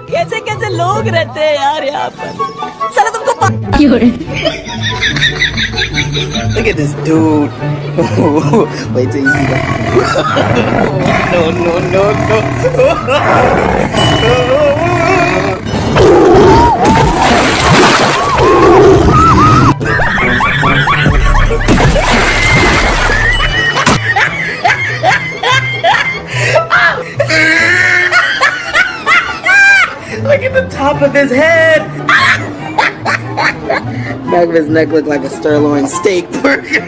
कैसे कैसे लोग रहते हैं यार यहाँ पर। साला तुमको Look at this dude. Wait till you see that. No. Look at the top of his head. Back of his neck looked like a sirloin steak burger.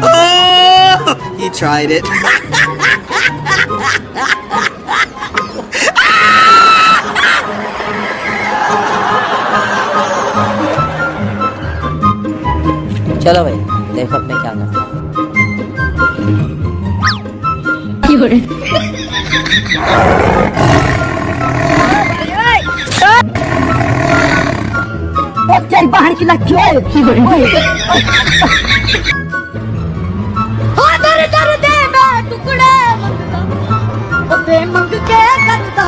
Oh, he tried it. चलो भाई देखो अब मैं क्या करता हूँ। चल बाहर की लग दे मैं टुकड़े दे मंग के करता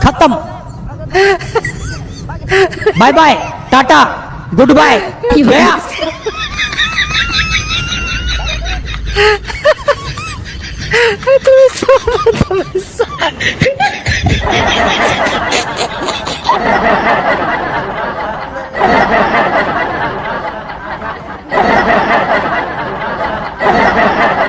खत्म। Bye bye tata goodbye गया।